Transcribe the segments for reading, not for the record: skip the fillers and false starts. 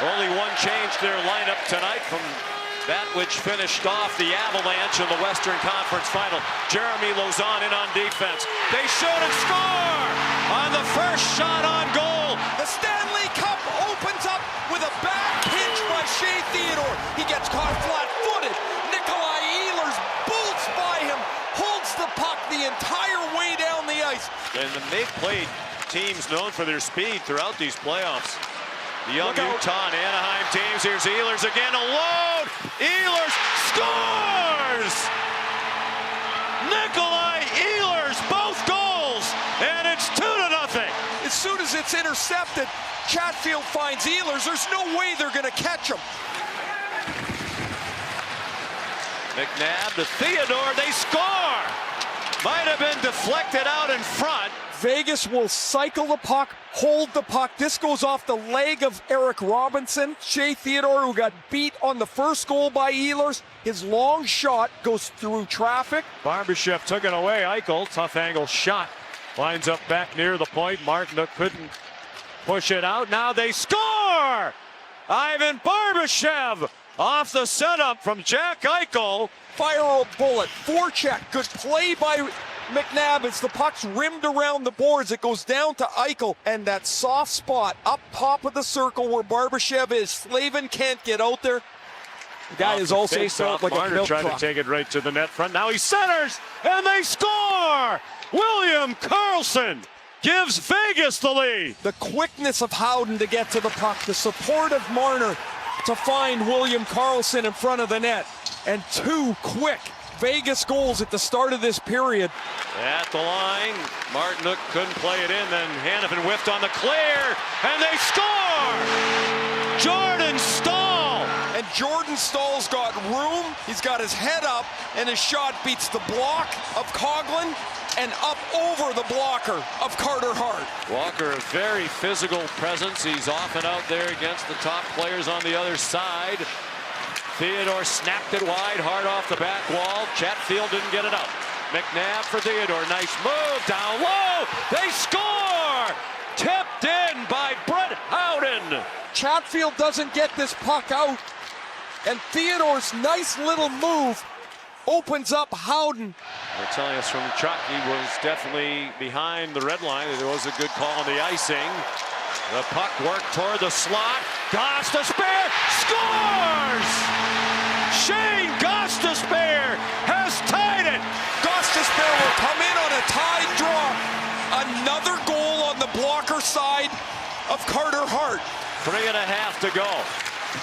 Only one change to their lineup tonight from that which finished off the Avalanche in the Western Conference Final. Jeremy Lauzon in on defense. They shoot and score on the first shot on goal. The Stanley Cup opens up with a back hinge by Shea Theodore. He gets caught flat-footed. Nikolai Ehlers bolts by him, holds the puck the entire way down the ice. And they've played teams known for their speed throughout these playoffs. The young Utah and Anaheim teams. Here's Ehlers again alone. Ehlers scores! Nikolai Ehlers, both goals, and it's 2-0. As soon as it's intercepted, Chatfield finds Ehlers. There's no way they're going to catch him. McNabb to Theodore. They score! Might have been deflected out in front. Vegas will cycle the puck, hold the puck. This goes off the leg of Eric Robinson. Shea Theodore, who got beat on the first goal by Ehlers. His long shot goes through traffic. Barbashev took it away. Eichel, tough angle shot. Lines up back near the point. Martinook couldn't push it out. Now they score! Ivan Barbashev off the setup from Jack Eichel. Fire a bullet. Forecheck. Good play by McNabb as the puck's rimmed around the boards. It goes down to Eichel, and that soft spot up top of the circle where Barbashev is. Slavin can't get out there. The guy is also felt like Marner a milk tried truck. to take it right to the net front. Now he centers, and they score! William Karlsson gives Vegas the lead. The quickness of Howden to get to the puck, the support of Marner to find William Karlsson in front of the net, and two quick Vegas goals at the start of this period. At the line, Martinook couldn't play it in, then Hanifin whiffed on the clear, and they score! Jordan Staal! And Jordan Staal's got room, he's got his head up, and his shot beats the block of Coghlan and up over the blocker of Carter Hart. Walker, a very physical presence. He's often out there against the top players on the other side. Theodore snapped it wide, hard off the back wall. Chatfield didn't get it out. McNabb for Theodore. Nice move down low. They score! Tipped in by Brett Howden. Chatfield doesn't get this puck out, and Theodore's nice little move opens up Howden. They're telling us from Chuck he was definitely behind the red line. There was a good call on the icing. The puck worked toward the slot. Gostisbehere scores! Shane Gostisbehere has tied it. Gostisbehere will come in on a tied draw. Another goal on the blocker side of Carter Hart. 3.5 to go.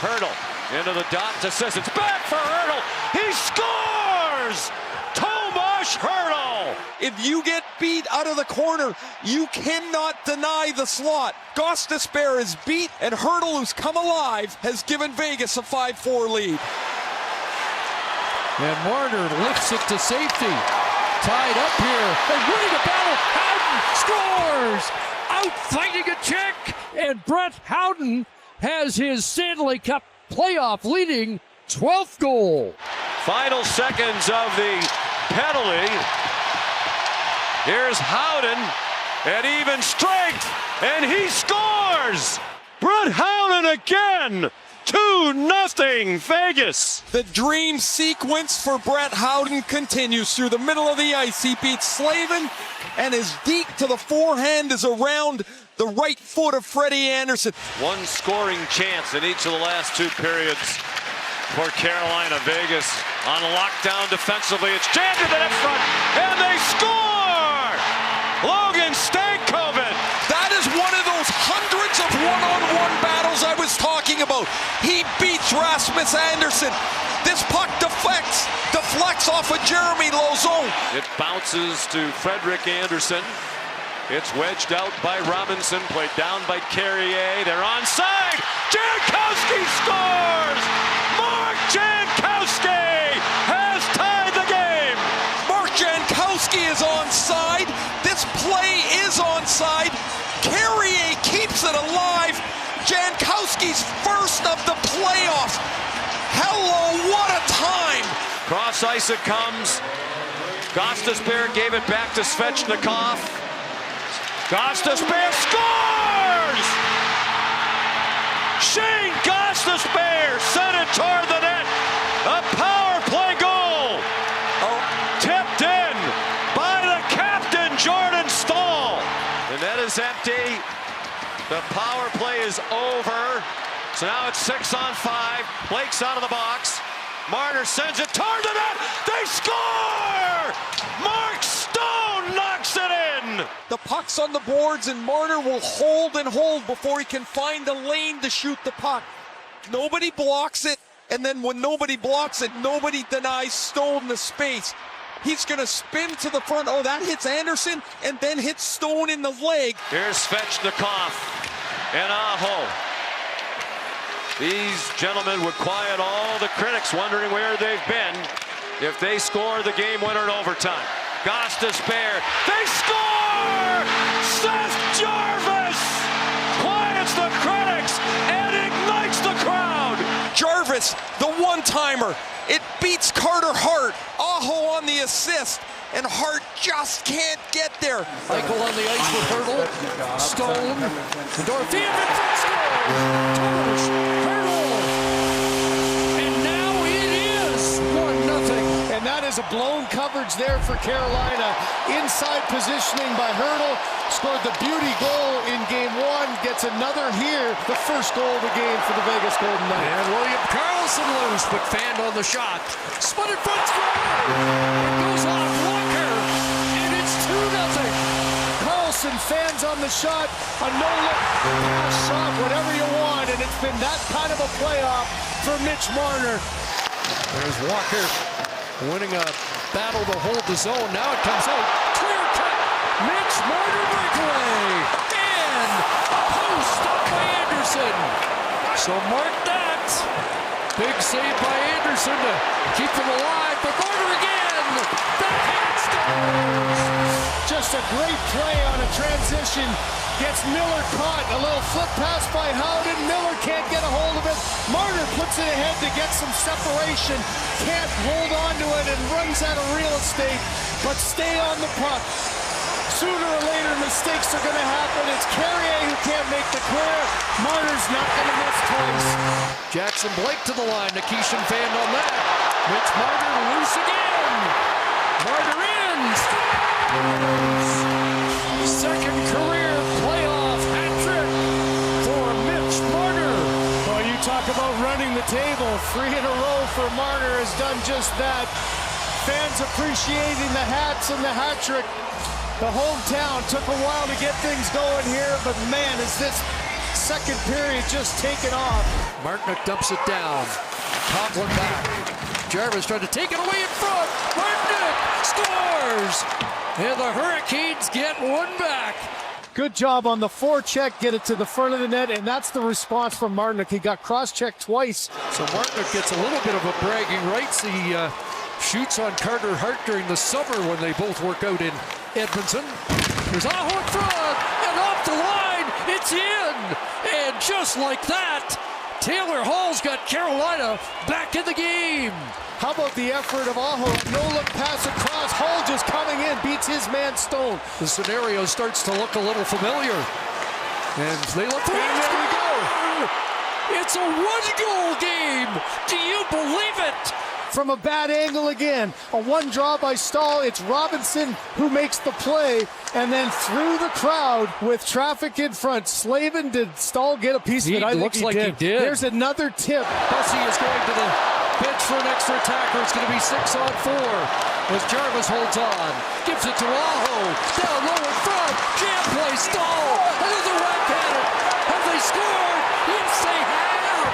Hertl into the dot to Sissons. Back for Hertl. He scores! Tomas Hertl! If you get beat out of the corner, you cannot deny the slot. Gostisbehere is beat, and Hertl, who's come alive, has given Vegas a 5-4 lead. And Marner lifts it to safety. Tied up here, and winning the battle. Howden scores! Out fighting a check, and Brett Howden has his Stanley Cup playoff leading 12th goal. Final seconds of the penalty. Here's Howden at even strength, and he scores! Brett Howden again! 2-0 Vegas. The dream sequence for Brett Howden continues through the middle of the ice. He beats Slavin, and his deke to the forehand is around the right foot of Freddie Anderson. One scoring chance in each of the last two periods for Carolina. Vegas on lockdown defensively. It's jammed to the net front, and they score! Logan Stankoven. That is one of those hundreds of one-on-one battles I was talking about. He beats Rasmus Andersson. This puck deflects off of Jeremy Lauzon. It bounces to Frederik Andersen. It's wedged out by Robinson, played down by Carrier. They're onside. Jankowski scores! Mark Jankowski has tied the game. Mark Jankowski is onside. This play is onside. Carrier keeps it alive. Jankowski's first of the playoffs. Hello, what a time. Cross ice it comes. Gostisbehere gave it back to Svechnikov. Gostisbehere scores! Shane The power play is over. So now it's 6-on-5. Blake's out of the box. Marner sends it toward the net. They score! Mark Stone knocks it in. The puck's on the boards, and Marner will hold and hold before he can find a lane to shoot the puck. Nobody blocks it, and then when nobody blocks it, nobody denies Stone the space. He's going to spin to the front. Oh, that hits Anderson and then hits Stone in the leg. Here's Svechnikov and Aho. These gentlemen would quiet all the critics wondering where they've been if they score the game winner in overtime. Gostisbehere, they score! Seth Jarvis quiets the critics and ignites the crowd. Jarvis, the one-timer. It beats Carter Hart. Aho on the assist, and Hart just can't get there. Eichel on the ice with Hurdle. Stone. The Dorothea Vincent scores. Hurdle. And now it is 1-0. And that is a blown coverage there for Carolina. Inside positioning by Hurdle. Scored the beauty goal in game 1. Gets another here. The first goal of the game for the Vegas Golden Knights. And William Karlsson loose, but fanned on the shot. Spun in front, score! It goes off Walker, and it's 2-0. Karlsson fans on the shot. A no-look pass shot, whatever you want. And it's been that kind of a playoff for Mitch Marner. There's Walker winning a battle to hold the zone. Now it comes out. Clear cut. Mitch Marner breakaway. And a post up by Anderson. So mark that. Big save by Anderson to keep them alive. But Marner again. Backhand scores. Just a great play on a transition. Gets Miller caught. A little flip pass by Howden. Miller can't get a hold of it. Marner puts it ahead to get some separation. Can't hold on to it and runs out of real estate. But stay on the puck. Sooner or later, mistakes are going to happen. It's Carrier who can't make the clear. Marner's not going to miss twice. Jackson Blake to the line. Nikishin fanned on that. Mitch Marner loose again. Marner in. Second career playoff hat trick for Mitch Marner. Well, you talk about running the table. 3 in a row for Marner has done just that. Fans appreciating the hats and the hat trick. The hometown took a while to get things going here, but man, is this second period just taken off. Martinook dumps it down. Tomlin back. Jarvis tried to take it away in front. Martinook scores! And the Hurricanes get one back. Good job on the forecheck, get it to the front of the net, and that's the response from Martinook. He got cross-checked twice. So Martinook gets a little bit of a bragging rights. He shoots on Carter Hart during the summer when they both work out in Edmonton. There's Aho in front, and off the line, it's in! And just like that, Taylor Hall's got Carolina back in the game. How about the effort of Aho? No-look pass across. Hall just coming in, beats his man Stone. The scenario starts to look a little familiar. And they look for it. There we go. It's a one-goal game. Do you believe it? From a bad angle again. A one draw by Stahl. It's Robinson who makes the play. And then through the crowd with traffic in front. Slavin, did Stahl get a piece of it? I think looks like he did. There's another tip. Bussey is going to the bench for an extra attacker. It's going to be 6-on-4 as Jarvis holds on. Gives it to Aho. Down low in front. Jam play. Stahl. Another whack at it. Have they scored? Yes, they have.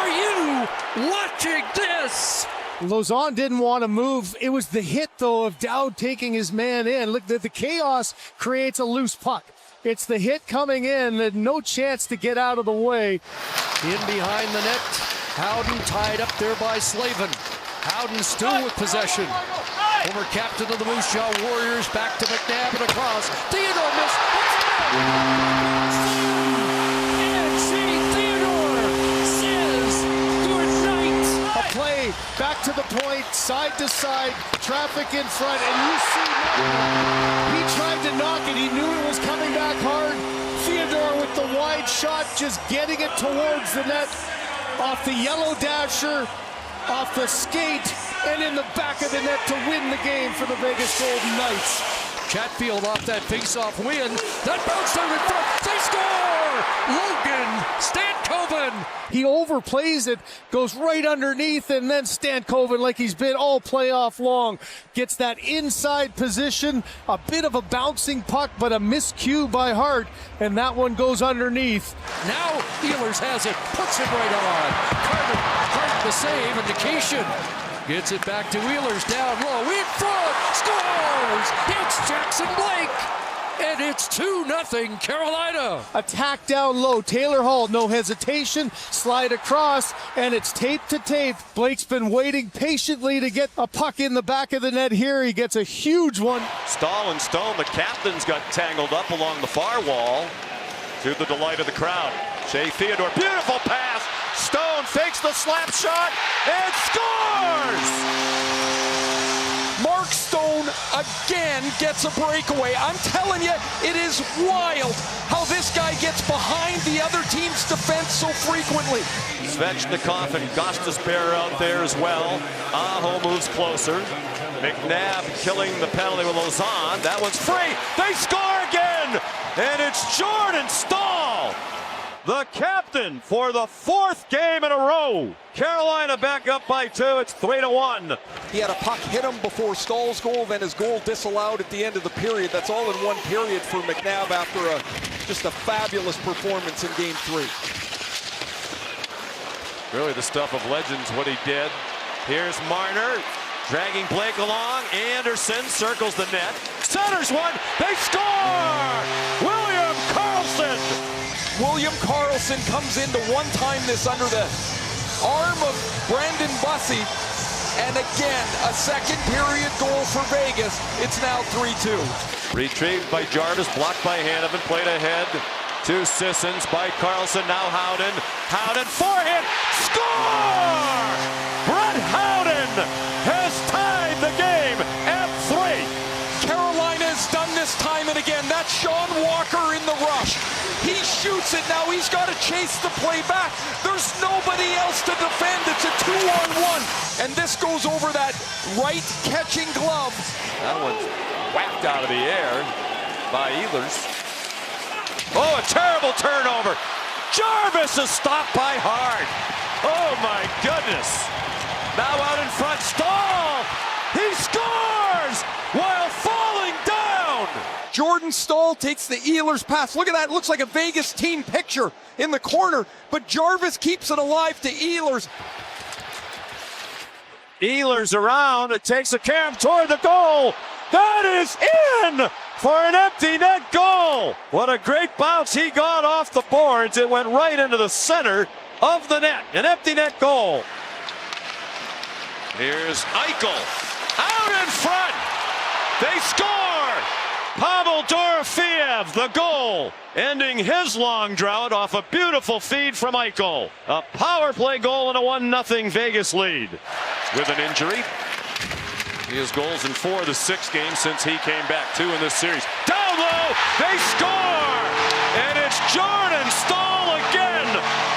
Are you watching this? Lauzon didn't want to move. It was the hit, though, of Dowd taking his man in. Look, the chaos creates a loose puck. It's the hit coming in, and no chance to get out of the way. In behind the net, Howden tied up there by Slavin. Howden still with possession. Former captain of the Moose Jaw Warriors, back to McNabb and across. Theodore missed. Play back to the point, side to side, traffic in front, and you see he tried to knock it. He knew it was coming back hard. Theodore with the wide shot, just getting it towards the net, off the yellow dasher, off the skate, and in the back of the net to win the game for the Vegas Golden Knights. Chatfield off that face-off win. That bounced out in front. They score! Logan Stankoven. He overplays it, goes right underneath, and then Stankoven, like he's been all playoff long, gets that inside position. A bit of a bouncing puck, but a miscue by Hart, and that one goes underneath. Now Ehlers has it, puts it right on. Carter Hart the save, and Nikishin gets it back to Ehlers down low, in front, scores! It's Jackson Blake, and it's 2-0 Carolina. Attack down low, Taylor Hall, no hesitation, slide across, and it's tape to tape. Blake's been waiting patiently to get a puck in the back of the net here. He gets a huge one. Stahl and Stone, the captains, got tangled up along the far wall to the delight of the crowd. Shea Theodore, beautiful pass. Stone fakes the slap shot and scores! Mark Stone again gets a breakaway. I'm telling you, it is wild how this guy gets behind the other team's defense so frequently. Svechnikov and Gostisbehere out there as well. Aho moves closer. McNabb killing the penalty with Lausanne. That one's free. They score again! And it's Jordan Stahl, the captain for the 4th game in a row. Carolina back up by 2. It's 3-1. He had a puck hit him before Stahl's goal, then his goal disallowed at the end of the period. That's all in one period for McNabb after just a fabulous performance in Game 3. Really the stuff of legends, what he did. Here's Marner dragging Blake along. Anderson circles the net. Centers one. They score! William Karlsson! William Karlsson comes in to one-time this under the arm of Brandon Bussey. And again, a second period goal for Vegas. It's now 3-2. Retrieved by Jarvis, blocked by Hanifin, played ahead to Sissons by Karlsson. Now Howden. Howden, forehand, score! Brett Howden has tied the game at 3. Carolina has done this time and again. That's Sean Walker in the rush. He shoots it. Now he's got to chase the play back. There's nobody else to defend. It's a 2-on-1. And this goes over that right catching glove. That one's whacked out of the air by Ehlers. Oh, a terrible turnover. Jarvis is stopped by Hart. Oh, my goodness. Now out in front, Stahl. He scores while falling down. Jordan Stahl takes the Ehlers pass. Look at that. It looks like a Vegas team picture in the corner. But Jarvis keeps it alive to Ehlers. Ehlers around. It takes a cam toward the goal. That is in for an empty net goal. What a great bounce he got off the boards. It went right into the center of the net. An empty net goal. Here's Eichel. Out in front. They score. Pavel Dorofeev, the goal, ending his long drought off a beautiful feed from Eichel. A power play goal and a 1-0 Vegas lead. With an injury, he has goals in 4 of the 6 games since he came back. 2 in this series. Down low, they score! And it's Jordan Stahl again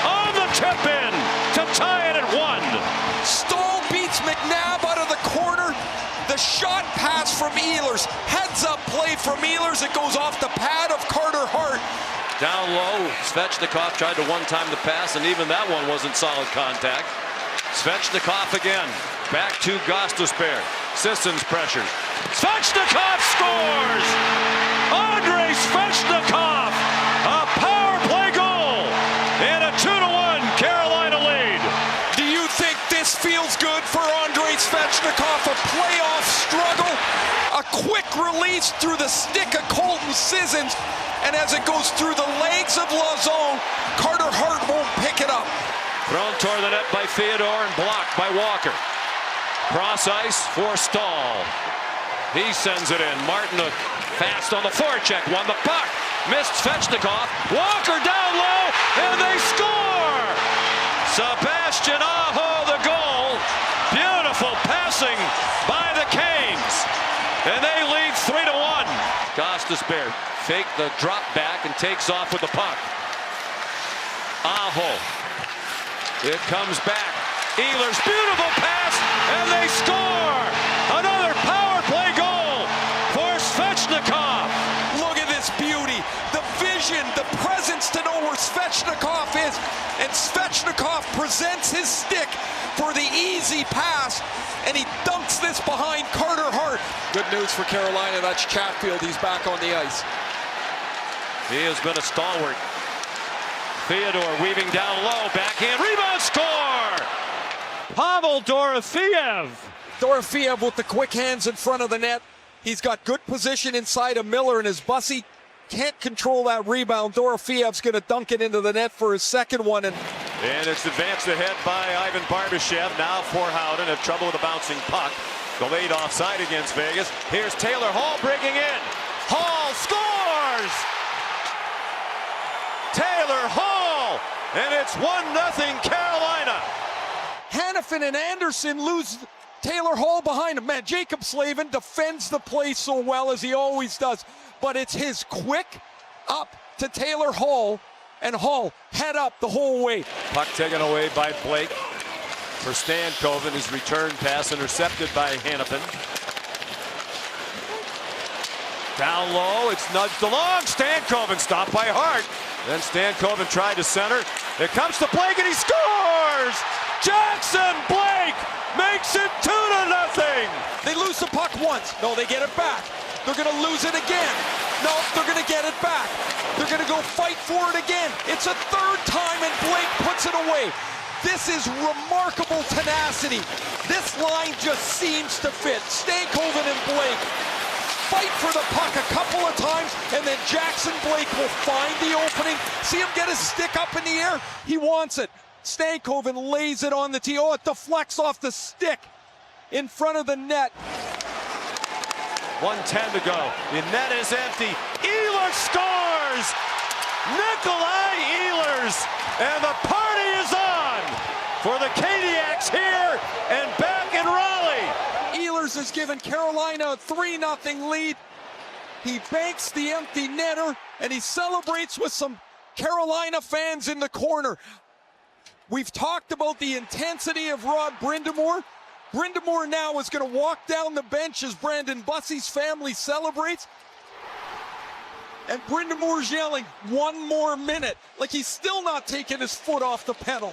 on the tip-in to tie it at 1. Stahl beats McNabb out of the corner. The shot pass from Ehlers. Heads-up play from Ehlers. It goes off the pad of Carter Hart. Down low, Svechnikov tried to one-time the pass, and even that one wasn't solid contact. Svechnikov again. Back to Gostisbehere. Sissons pressures. Svechnikov scores! Andrei Svechnikov! A power play goal! And a 2-1 Carolina lead. Do you think this feels good for Andrei Svechnikov? A playoff struggle? A quick release through the stick of Colton Sissons. And as it goes through the legs of Lauzon, Carter Hart won't pick it up. Thrown toward the net by Theodore and blocked by Walker. Cross ice for Stahl. He sends it in. Martin fast on the forecheck. Won the puck. Missed Svechnikov. Walker down low. And they score! Sebastian Aho the goal. Beautiful passing by the Canes. And they lead 3-1. Gostisbehere fake the drop back and takes off with the puck. Aho. It comes back. Ehlers, beautiful pass, and they score! Another power play goal for Svechnikov. the presence to know where Svechnikov is, and Svechnikov presents his stick for the easy pass, and he dunks this behind Carter Hart. Good news for Carolina, that's Chatfield. He's back on the ice. He has been a stalwart. Theodore weaving down low, backhand, rebound, score! Pavel Dorofeev. Dorofeev with the quick hands in front of the net. He's got good position inside of Miller, and his Bussy can't control that rebound. Dorofeev's going to dunk it into the net for his second one. And it's advanced ahead by Ivan Barbashev. Now for Howden, have trouble with a bouncing puck. Delayed offside against Vegas. Here's Taylor Hall breaking in. Hall scores! Taylor Hall! And it's 1-0 Carolina. Hanifin and Anderson lose Taylor Hall behind him. Man, Jacob Slavin defends the play so well, as he always does. But it's his quick up to Taylor Hall, and Hall head up the whole way. Puck taken away by Blake for Stankoven. His return pass intercepted by Hanifin. Down low, it's nudged along. Stankoven stopped by Hart. Then Stankoven tried to center. It comes to Blake, and he scores! Jackson Blake makes it 2-0. They lose the puck once. No, they get it back. They're going to lose it again. No, they're going to get it back. They're going to go fight for it again. It's a third time, and Blake puts it away. This is remarkable tenacity. This line just seems to fit. Stankoven and Blake fight for the puck a couple of times, and then Jackson Blake will find the opening. See him get his stick up in the air? He wants it. Stankoven lays it on the tee. Oh, it deflects off the stick in front of the net. 1:10 to go. The net is empty. Ehlers scores! Nikolai Ehlers! And the party is on for the Kadiaks here and back in Raleigh. Ehlers has given Carolina a 3-0 lead. He banks the empty netter, and he celebrates with some Carolina fans in the corner. We've talked about the intensity of Rod Brind'Amour. Brind'Amour now is going to walk down the bench as Brandon Bussy's family celebrates. And Brind'Amour's yelling, 1 more minute. Like he's still not taking his foot off the pedal.